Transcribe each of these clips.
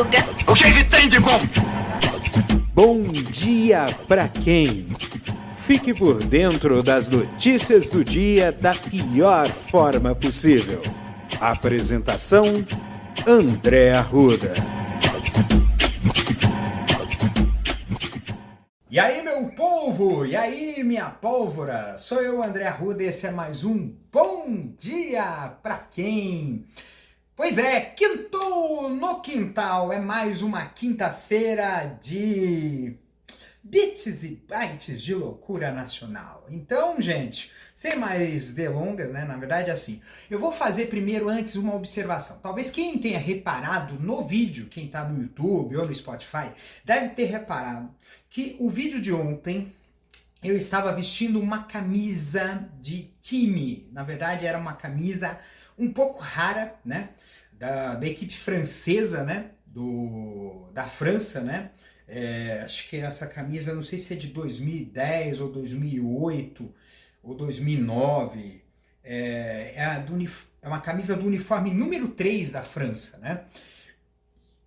Madruga. O que tem de bom? Bom dia pra quem? Fique por dentro das notícias do dia da pior forma possível. Apresentação: André Arruda. E aí, meu povo? E aí, minha pólvora? Sou eu, André Arruda, e esse é mais um Bom Dia Pra Quem? Pois é, quintou no quintal, é mais uma quinta-feira de bits e bytes de loucura nacional. Então, gente, sem mais delongas, né, na verdade assim, eu vou fazer primeiro antes uma observação. Talvez quem tenha reparado no vídeo, quem tá no YouTube ou no Spotify, deve ter reparado que o vídeo de ontem eu estava vestindo uma camisa de time. Na verdade, era uma camisa um pouco rara, né? Da equipe francesa, né? Da França, né? Acho que essa camisa, não sei se é de 2010 ou 2008 ou 2009. É uma camisa do uniforme número 3 da França, né?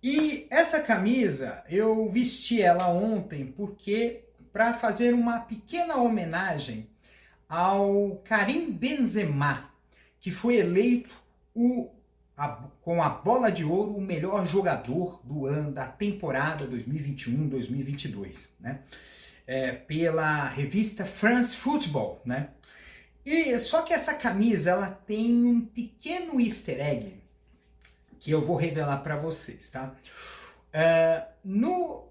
E essa camisa, eu vesti ela ontem porque para fazer uma pequena homenagem ao Karim Benzema, que foi eleito com a bola de ouro o melhor jogador do ano da temporada 2021-2022, né? Pela revista France Football, né? E só que essa camisa ela tem um pequeno easter egg que eu vou revelar para vocês, tá? No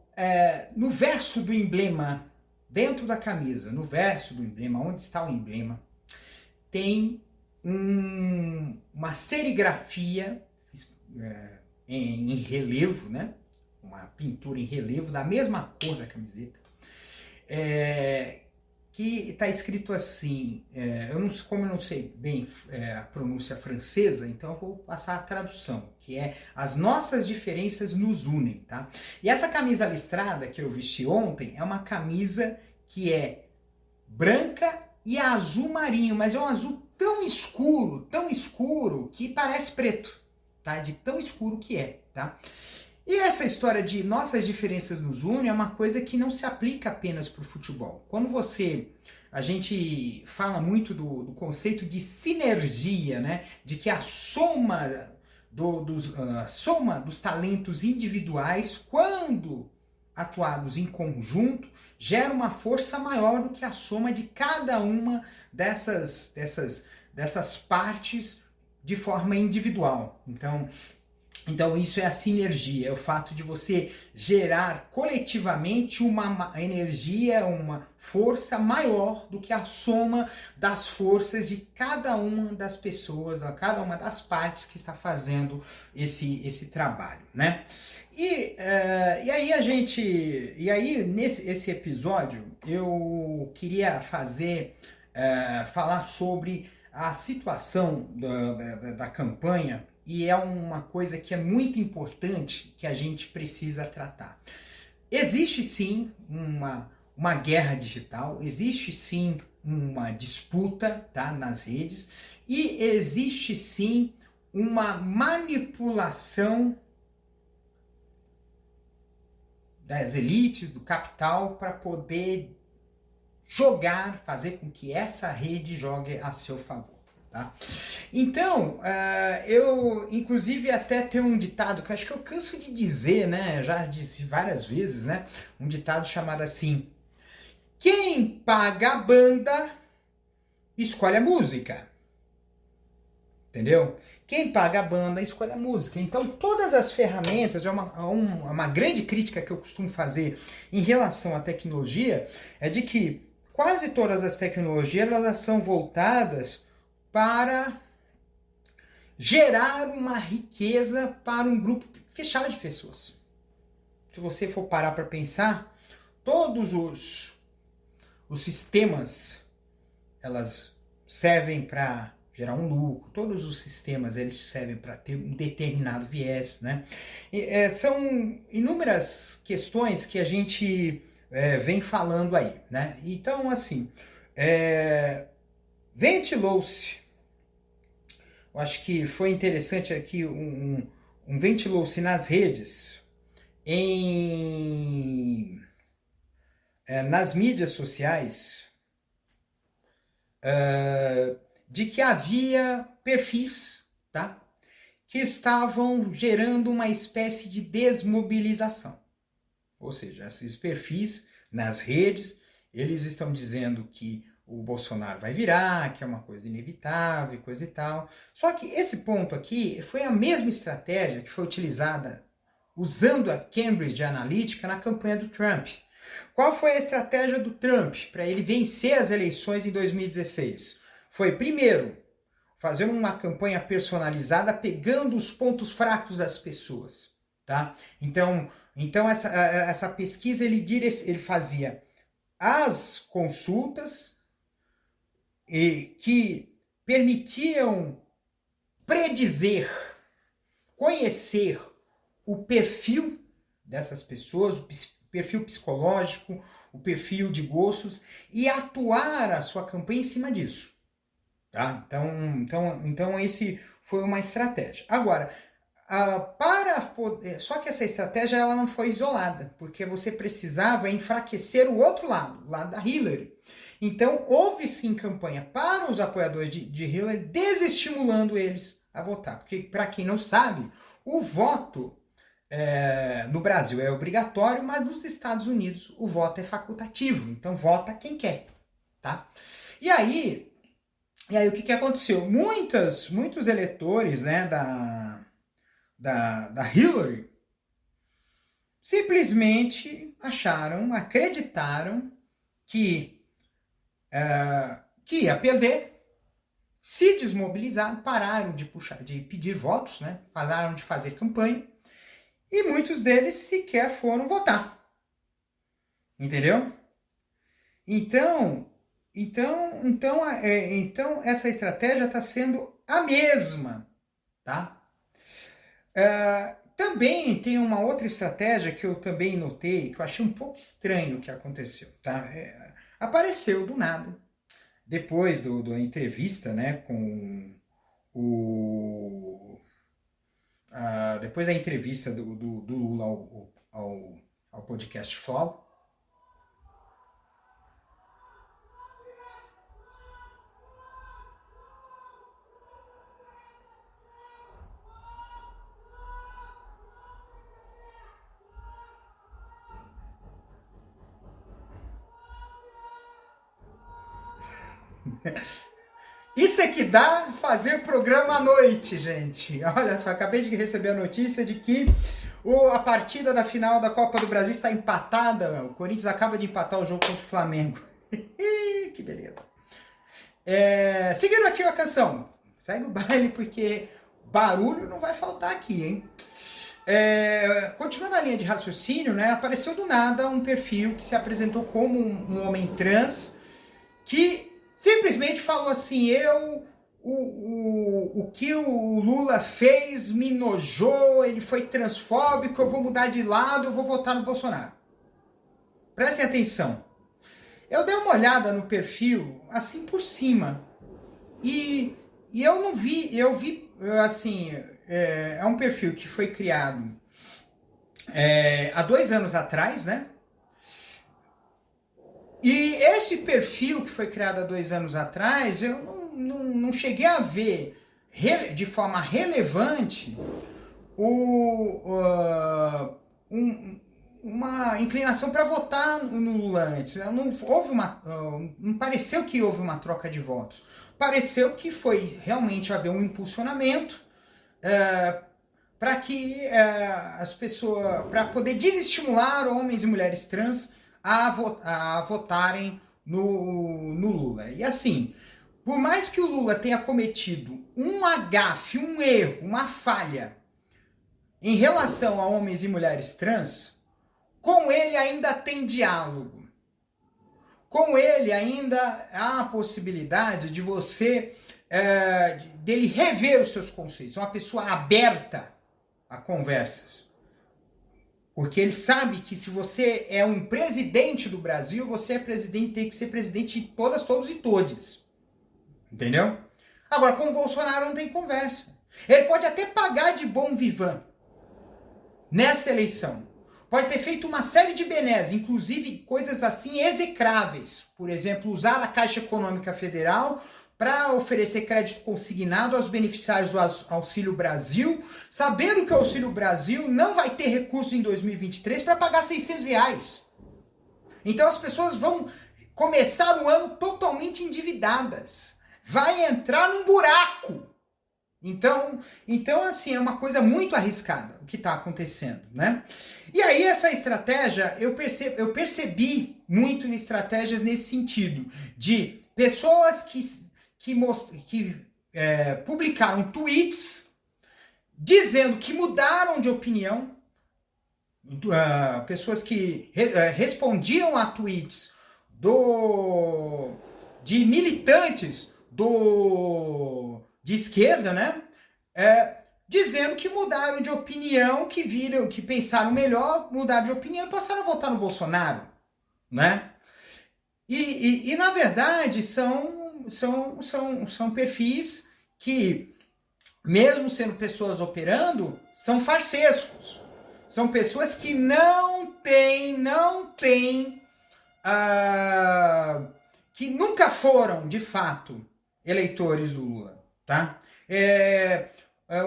verso do emblema, dentro da camisa, no verso do emblema, onde está o emblema, tem uma serigrafia em relevo, né? Uma pintura em relevo da mesma cor da camiseta, que está escrito assim, como eu não sei bem a pronúncia francesa, então eu vou passar a tradução, que é: as nossas diferenças nos unem, tá? E essa camisa listrada que eu vesti ontem é uma camisa que é branca e azul marinho, mas é um azul tão escuro, que parece preto, tá? De tão escuro que é, tá? E essa história de nossas diferenças nos unem é uma coisa que não se aplica apenas para o futebol. Quando a gente fala muito do conceito de sinergia, né? De que a soma dos talentos individuais, quando atuados em conjunto, gera uma força maior do que a soma de cada uma dessas partes de forma individual. Então isso é a sinergia, é o fato de você gerar coletivamente uma energia, uma força maior do que a soma das forças de cada uma das pessoas, cada uma das partes que está fazendo esse trabalho, né? E aí nesse episódio eu queria falar sobre a situação da campanha. E é uma coisa que é muito importante que a gente precisa tratar. Existe sim uma guerra digital, existe sim uma disputa, tá, nas redes, e existe sim uma manipulação das elites, do capital, para poder fazer com que essa rede jogue a seu favor. Tá? Então, eu inclusive até tenho um ditado que eu acho que eu canso de dizer, né? Já disse várias vezes, né? Um ditado chamado assim: quem paga a banda escolhe a música. Entendeu? Quem paga a banda escolhe a música. Então, todas as ferramentas, uma grande crítica que eu costumo fazer em relação à tecnologia é de que quase todas as tecnologias elas são voltadas para gerar uma riqueza para um grupo fechado de pessoas. Se você for parar para pensar, todos os sistemas, elas servem para gerar um lucro, todos os sistemas eles servem para ter um determinado viés, né? São inúmeras questões que a gente vem falando aí, né? Então, assim, ventilou-se. Eu acho que foi interessante aqui, ventilou-se nas redes nas mídias sociais de que havia perfis, tá, que estavam gerando uma espécie de desmobilização. Ou seja, esses perfis nas redes, eles estão dizendo que o Bolsonaro vai virar, que é uma coisa inevitável, coisa e tal. Só que esse ponto aqui foi a mesma estratégia que foi utilizada usando a Cambridge Analytica na campanha do Trump. Qual foi a estratégia do Trump para ele vencer as eleições em 2016? Foi, primeiro, fazer uma campanha personalizada pegando os pontos fracos das pessoas, tá? Então essa pesquisa ele fazia as consultas que permitiam predizer, conhecer o perfil dessas pessoas, o perfil psicológico, o perfil de gostos e atuar a sua campanha em cima disso. Tá? Então esse foi uma estratégia. Agora, só que essa estratégia ela não foi isolada, porque você precisava enfraquecer o outro lado, o lado da Hillary. Então, houve sim campanha para os apoiadores de Hillary, desestimulando eles a votar. Porque, para quem não sabe, o voto no Brasil é obrigatório, mas nos Estados Unidos o voto é facultativo. Então, vota quem quer. Tá? E aí o que aconteceu? Muitos eleitores, né, da Hillary simplesmente acreditaram que ia perder, se desmobilizaram, pararam de pedir votos, né, pararam de fazer campanha, e muitos deles sequer foram votar. Entendeu? Então essa estratégia está sendo a mesma, tá? Também tem uma outra estratégia que eu também notei, que eu achei um pouco estranho o que aconteceu, tá? Apareceu do nada, depois da entrevista, né, com depois da entrevista do Lula ao podcast Flow. Isso é que dá fazer programa à noite, gente. Olha só, acabei de receber a notícia de que a partida da final da Copa do Brasil está empatada. O Corinthians acaba de empatar o jogo contra o Flamengo. Que beleza. Seguindo aqui a canção. Segue o baile porque barulho não vai faltar aqui, hein? Continuando a linha de raciocínio, né? Apareceu do nada um perfil que se apresentou como um homem trans que simplesmente falou assim, o que o Lula fez me nojou, ele foi transfóbico, eu vou mudar de lado, eu vou votar no Bolsonaro. Prestem atenção. Eu dei uma olhada no perfil, assim, por cima. E eu não vi, eu vi, assim, é um perfil que foi criado há 2 anos atrás, né? E esse perfil que foi criado há 2 anos atrás, eu não cheguei a ver de forma relevante uma inclinação para votar no Lula antes. Não pareceu que houve uma troca de votos. Pareceu que foi realmente haver um impulsionamento para que as pessoas, para poder desestimular homens e mulheres trans a votarem no Lula. E assim, por mais que o Lula tenha cometido um agafe, um erro, uma falha em relação a homens e mulheres trans, com ele ainda tem diálogo. Com ele ainda há a possibilidade de dele rever os seus conceitos. Uma pessoa aberta a conversas. Porque ele sabe que se você é um presidente do Brasil, você tem que ser presidente de todos e todes. Entendeu? Agora, com o Bolsonaro não tem conversa. Ele pode até pagar de bom vivant nessa eleição. pode ter feito uma série de benesses, inclusive coisas assim execráveis. Por exemplo, usar a Caixa Econômica Federal para oferecer crédito consignado aos beneficiários do Auxílio Brasil, sabendo que o Auxílio Brasil não vai ter recurso em 2023 para pagar R$ 600. Então as pessoas vão começar o ano totalmente endividadas. Vai entrar num buraco. Então assim, é uma coisa muito arriscada o que está acontecendo, né? E aí essa estratégia, eu percebi muito estratégias nesse sentido, de pessoas que publicaram tweets dizendo que mudaram de opinião, pessoas que respondiam a tweets de militantes de esquerda, né? Dizendo que mudaram de opinião, que pensaram melhor, mudaram de opinião e passaram a votar no Bolsonaro, né? E na verdade são perfis que, mesmo sendo pessoas operando, são farsescos. São pessoas que não têm, que nunca foram, de fato, eleitores do Lula, tá?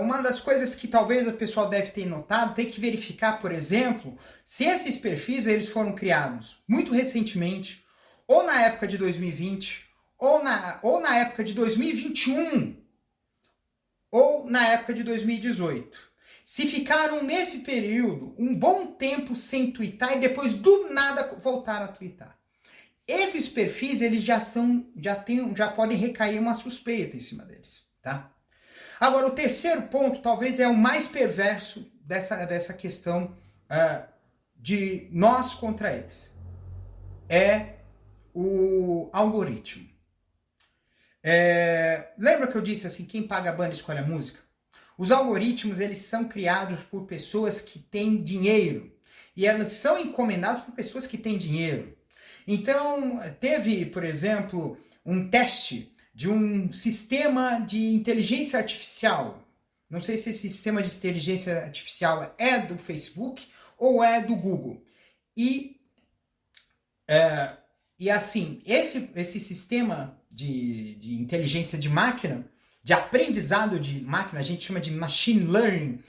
Uma das coisas que talvez o pessoal deve ter notado, tem que verificar, por exemplo, se esses perfis eles foram criados muito recentemente, ou na época de 2020, ou na época de 2021, ou na época de 2018. Se ficaram nesse período um bom tempo sem twittar e depois do nada voltaram a twittar. Esses perfis eles já podem recair uma suspeita em cima deles, tá? Agora, o terceiro ponto talvez é o mais perverso dessa questão de nós contra eles. É o algoritmo. Lembra que eu disse assim, quem paga a banda escolhe a música? Os algoritmos, eles são criados por pessoas que têm dinheiro. E elas são encomendados por pessoas que têm dinheiro. Então, teve, por exemplo, um teste de um sistema de inteligência artificial. Não sei se esse sistema de inteligência artificial é do Facebook ou é do Google. E assim, esse sistema de inteligência de máquina, de aprendizado de máquina, a gente chama de machine learning,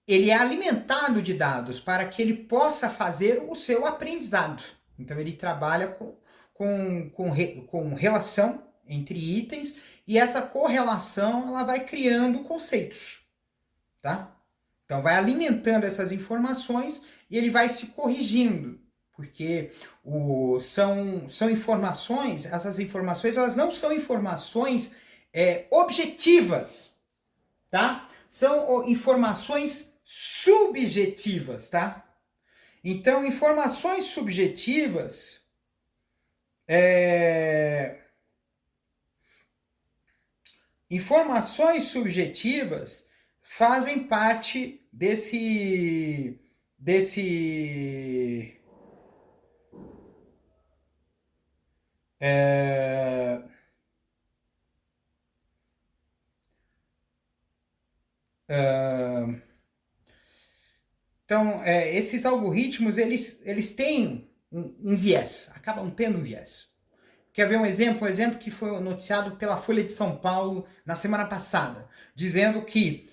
ele é alimentado de dados para que ele possa fazer o seu aprendizado. Então ele trabalha com relação entre itens e essa correlação ela vai criando conceitos, tá? Então vai alimentando essas informações e ele vai se corrigindo, porque são informações, essas informações elas não são informações objetivas, tá? São informações subjetivas, tá? Então, informações subjetivas fazem parte desse Então, esses algoritmos, eles têm um viés, acabam tendo um viés. Quer ver um exemplo? Um exemplo que foi noticiado pela Folha de São Paulo na semana passada, dizendo que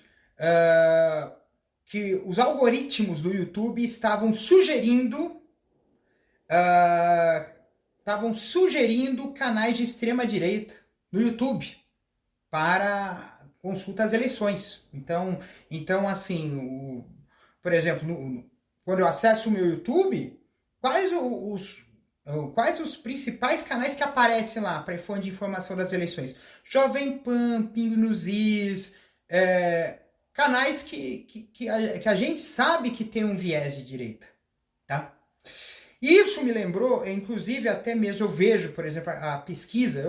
os algoritmos do YouTube estavam sugerindo canais de extrema-direita no YouTube para consulta às eleições. Então assim, por exemplo, quando eu acesso o meu YouTube, quais os principais canais que aparecem lá para fonte de informação das eleições? Jovem Pan, Pingo nos Is, canais que a gente sabe que tem um viés de direita, tá? Isso me lembrou, inclusive até mesmo eu vejo, por exemplo, a pesquisa,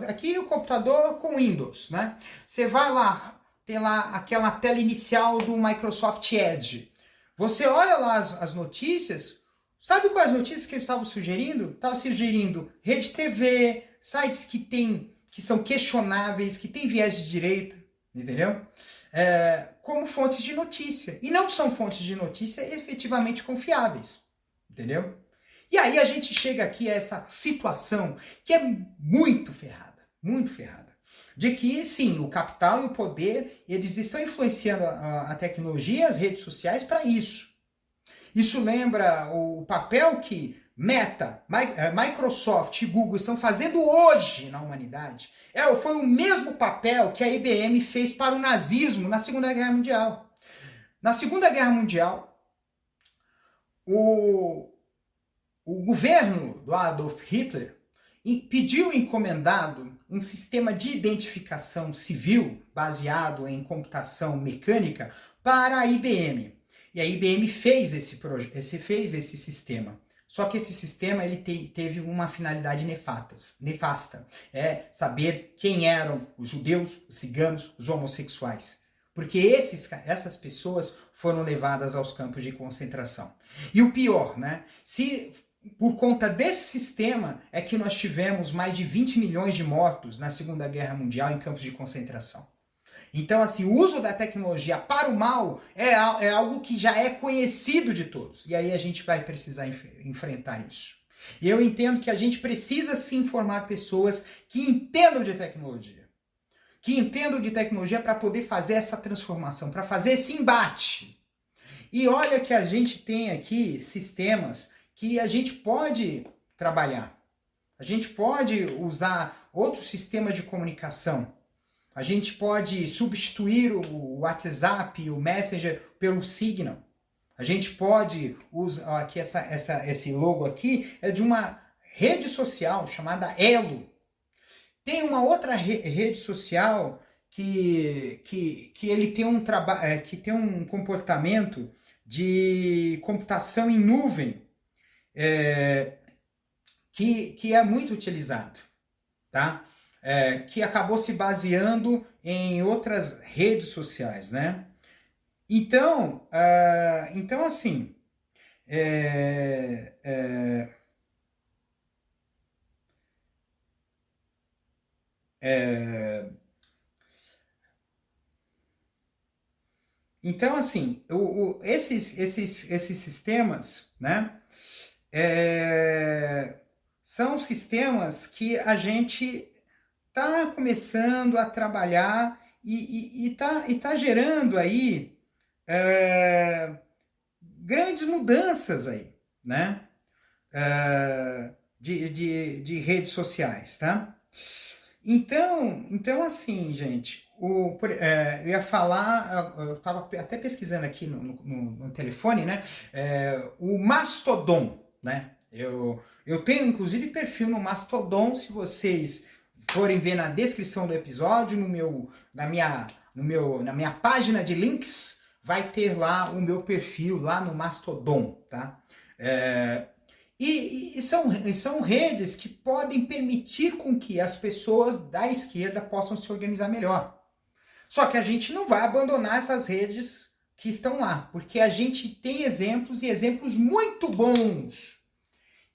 aqui o computador com Windows, né? Você vai lá, tem lá aquela tela inicial do Microsoft Edge. Você olha lá as notícias, sabe quais notícias que eu estava sugerindo? Estava sugerindo Rede TV, sites que são questionáveis, que tem viés de direita, entendeu? Como fontes de notícia. E não são fontes de notícia efetivamente confiáveis, entendeu? E aí a gente chega aqui a essa situação que é muito ferrada, de que, sim, o capital e o poder, eles estão influenciando a tecnologia e as redes sociais para isso. Isso lembra o papel que Meta, Microsoft e Google estão fazendo hoje na humanidade. Foi o mesmo papel que a IBM fez para o nazismo na Segunda Guerra Mundial. Na Segunda Guerra Mundial, o governo do Adolf Hitler pediu encomendado um sistema de identificação civil baseado em computação mecânica para a IBM. E a IBM fez esse sistema. Só que esse sistema ele teve uma finalidade nefasta. É saber quem eram os judeus, os ciganos, os homossexuais. Porque essas pessoas foram levadas aos campos de concentração. E o pior, né? Se por conta desse sistema é que nós tivemos mais de 20 milhões de mortos na Segunda Guerra Mundial em campos de concentração. Então, assim, o uso da tecnologia para o mal é algo que já é conhecido de todos. E aí a gente vai precisar enfrentar isso. E eu entendo que a gente precisa sim formar pessoas que entendam de tecnologia. Que entendam de tecnologia para poder fazer essa transformação, para fazer esse embate. E olha que a gente tem aqui sistemas que a gente pode trabalhar. A gente pode usar outros sistemas de comunicação. A gente pode substituir o WhatsApp e o Messenger pelo Signal. A gente pode usar aqui esse logo aqui é de uma rede social chamada Elo. Tem uma outra rede social que ele tem que tem um comportamento de computação em nuvem que é muito utilizado, tá? Que acabou se baseando em outras redes sociais, né? Então assim, então assim, esses sistemas, né? São sistemas que a gente está começando a trabalhar e tá gerando aí grandes mudanças aí, né? De redes sociais, tá? Então assim, gente, eu ia falar, eu estava até pesquisando aqui no telefone, né? O Mastodon, né? Eu tenho inclusive perfil no Mastodon, se vocês forem ver na descrição do episódio, na minha página de links, vai ter lá o meu perfil lá no Mastodon, tá? E são redes que podem permitir com que as pessoas da esquerda possam se organizar melhor. Só que a gente não vai abandonar essas redes que estão lá, porque a gente tem exemplos e exemplos muito bons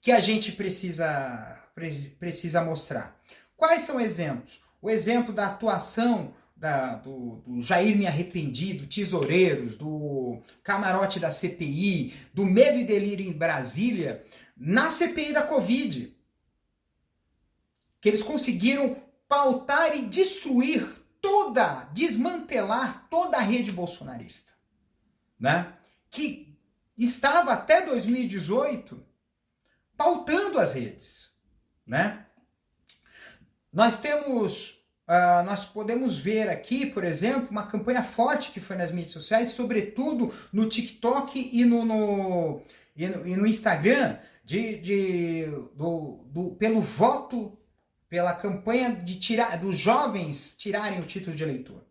que a gente precisa mostrar. Quais são exemplos? O exemplo da atuação do Jair Me Arrependi, do Tesoureiros, do Camarote da CPI, do Medo e Delírio em Brasília, na CPI da Covid. Que eles conseguiram pautar e desmantelar toda a rede bolsonarista, né? Que estava até 2018 pautando as redes, né? Nós podemos ver aqui, por exemplo, uma campanha forte que foi nas mídias sociais, sobretudo no TikTok e no Instagram, pelo voto, pela campanha dos jovens tirarem o título de eleitor.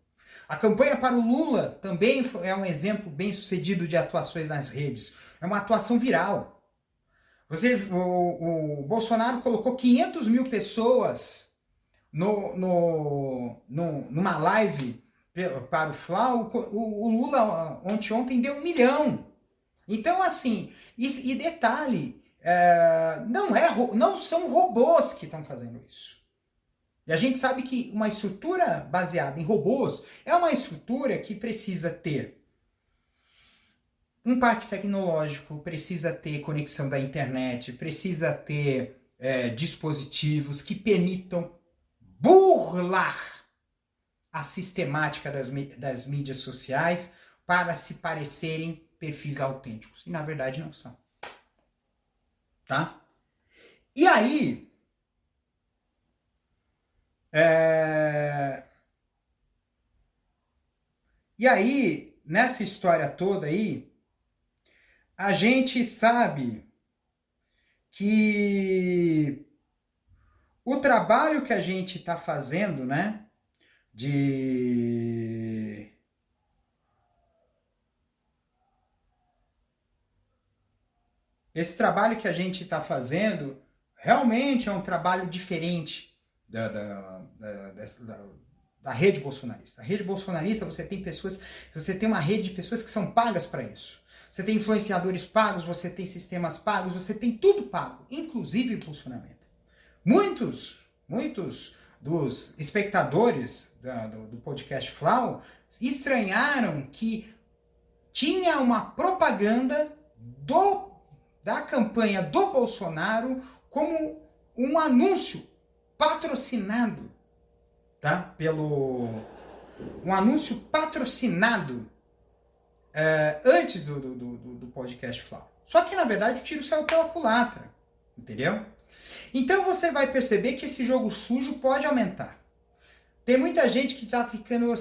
A campanha para o Lula também é um exemplo bem sucedido de atuações nas redes. É uma atuação viral. O Bolsonaro colocou 500 mil pessoas numa live para o Flau. O Lula ontem deu 1 milhão. Então, assim, e detalhe, não são robôs que estão fazendo isso. E a gente sabe que uma estrutura baseada em robôs é uma estrutura que precisa ter um parque tecnológico, precisa ter conexão da internet, precisa ter dispositivos que permitam burlar a sistemática das mídias sociais para se parecerem perfis autênticos. E na verdade não são. Tá? E aí... E aí, nessa história toda aí, a gente sabe que o trabalho que a gente está fazendo, né, esse trabalho que a gente está fazendo realmente é um trabalho diferente da rede bolsonarista. A rede bolsonarista, você tem uma rede de pessoas que são pagas para isso. Você tem influenciadores pagos, você tem sistemas pagos, você tem tudo pago, inclusive impulsionamento. Muitos dos espectadores do podcast Flau estranharam que tinha uma propaganda da campanha do Bolsonaro como um anúncio patrocinado, tá? Um anúncio patrocinado antes do podcast Flau. Só que, na verdade, o tiro saiu pela culatra, entendeu? Então você vai perceber que esse jogo sujo pode aumentar. Tem muita gente que está ficando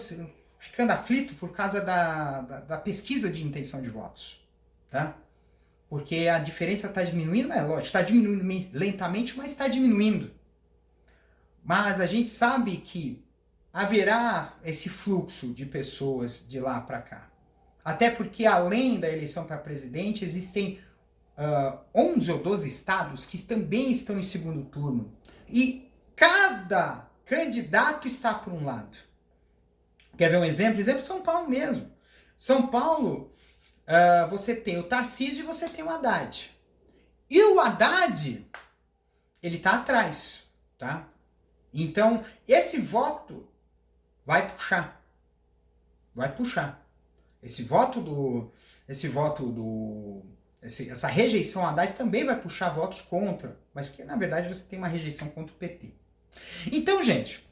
aflito por causa da pesquisa de intenção de votos, tá? Porque a diferença está diminuindo, é lógico, está diminuindo lentamente, mas está diminuindo. Mas a gente sabe que haverá esse fluxo de pessoas de lá para cá. Até porque, além da eleição para presidente, existem 11 ou 12 estados que também estão em segundo turno. E cada candidato está por um lado. Quer ver um exemplo? Exemplo de São Paulo mesmo. São Paulo, você tem o Tarcísio e você tem o Haddad. E o Haddad, ele está atrás, tá? Então, esse voto vai puxar. Vai puxar. Essa rejeição ao Haddad também vai puxar votos contra, mas que na verdade você tem uma rejeição contra o PT. Então, gente,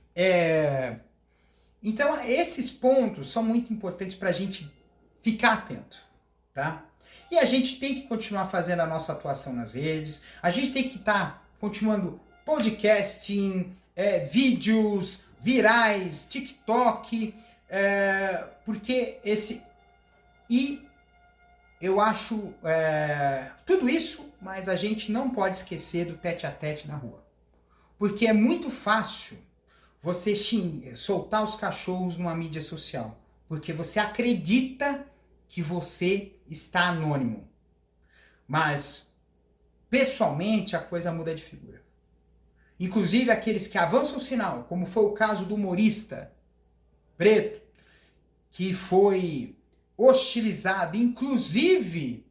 então esses pontos são muito importantes para a gente ficar atento, tá? E a gente tem que continuar fazendo a nossa atuação nas redes, a gente tem que estar continuando podcasting, vídeos virais, TikTok, porque e eu acho tudo isso, mas a gente não pode esquecer do tete-a-tete na rua. Porque é muito fácil você soltar os cachorros numa mídia social. Porque você acredita que você está anônimo. Mas, pessoalmente, a coisa muda de figura. Inclusive aqueles que avançam o sinal, como foi o caso do humorista preto, que foi hostilizado, inclusive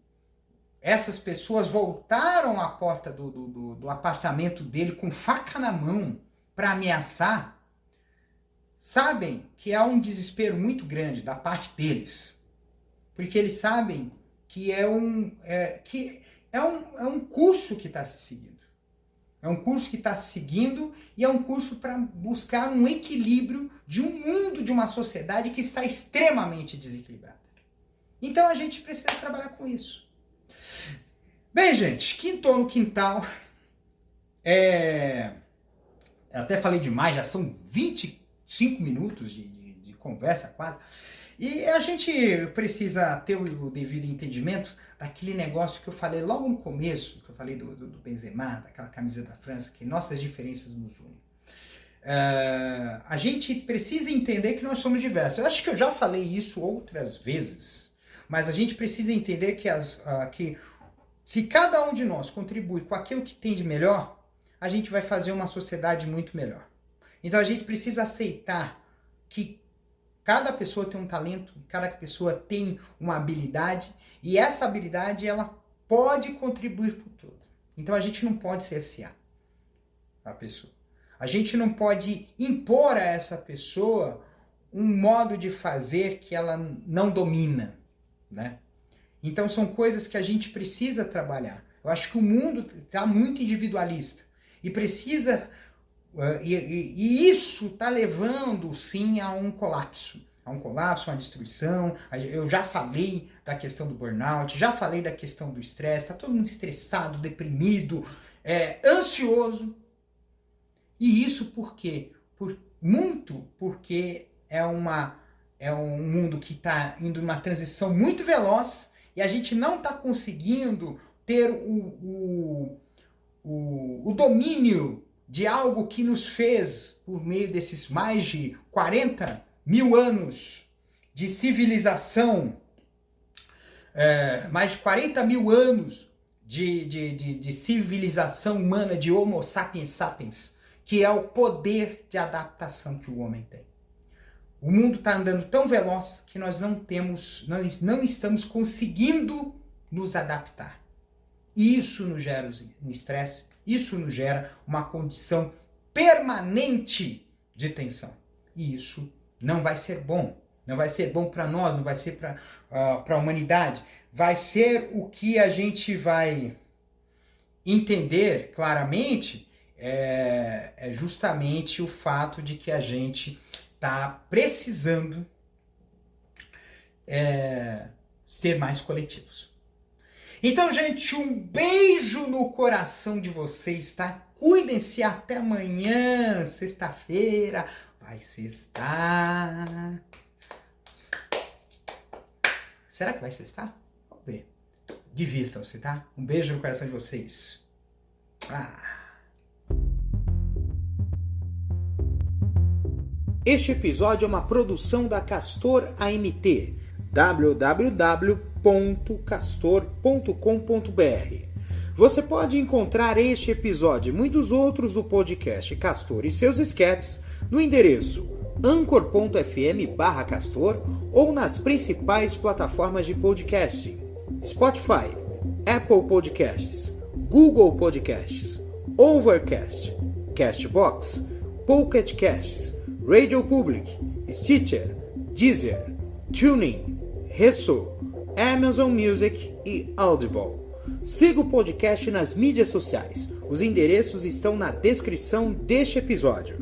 essas pessoas voltaram à porta do apartamento dele com faca na mão para ameaçar, sabem que há um desespero muito grande da parte deles, porque eles sabem que é um curso que está se seguindo. É um curso que está se seguindo e é um curso para buscar um equilíbrio de um mundo, de uma sociedade que está extremamente desequilibrada. Então a gente precisa trabalhar com isso. Bem, gente, quintou no quintal. Até falei demais, já são 25 minutos de conversa quase. E a gente precisa ter o devido entendimento daquele negócio que eu falei logo no começo, que eu falei do Benzema, daquela camisa da França, que nossas diferenças nos unem. A gente precisa entender que nós somos diversos. Eu acho que eu já falei isso outras vezes, mas a gente precisa entender que se cada um de nós contribui com aquilo que tem de melhor, a gente vai fazer uma sociedade muito melhor. Então a gente precisa aceitar que cada pessoa tem um talento, cada pessoa tem uma habilidade, e essa habilidade ela pode contribuir para o todo. Então a gente não pode cercear a pessoa. A gente não pode impor a essa pessoa um modo de fazer que ela não domina, né? Então são coisas que a gente precisa trabalhar. Eu acho que o mundo está muito individualista e precisa... E isso está levando, sim, a um colapso. A uma destruição. Eu já falei da questão do burnout, já falei da questão do estresse. Está todo mundo estressado, deprimido, ansioso. E isso por quê? Porque é um mundo que está indo numa transição muito veloz e a gente não está conseguindo ter o domínio de algo que nos fez, por meio desses mais de 40 mil anos de civilização, mais de 40 mil anos de civilização humana, de Homo sapiens sapiens, que é o poder de adaptação que o homem tem. O mundo está andando tão veloz que nós não estamos conseguindo nos adaptar. Isso nos gera um estresse, isso nos gera uma condição permanente de tensão. E isso não vai ser bom. Não vai ser bom para nós, não vai ser para a humanidade. Vai ser o que a gente vai entender claramente, é justamente o fato de que a gente está precisando ser mais coletivos. Então, gente, um beijo no coração de vocês, tá? Cuidem-se, até amanhã, sexta-feira, vai sextar. Será que vai sextar? Vamos ver. Divirtam-se, tá? Um beijo no coração de vocês. Este episódio é uma produção da Castor AMT, www.castor.com.br. Você pode encontrar este episódio e muitos outros do podcast Castor e seus escapes no endereço anchor.fm/castor ou nas principais plataformas de podcasting: Spotify, Apple Podcasts, Google Podcasts, Overcast, Castbox, Pocket Casts, Radio Public, Stitcher, Deezer, TuneIn, Resso, Amazon Music e Audible. Siga o podcast nas mídias sociais. Os endereços estão na descrição deste episódio.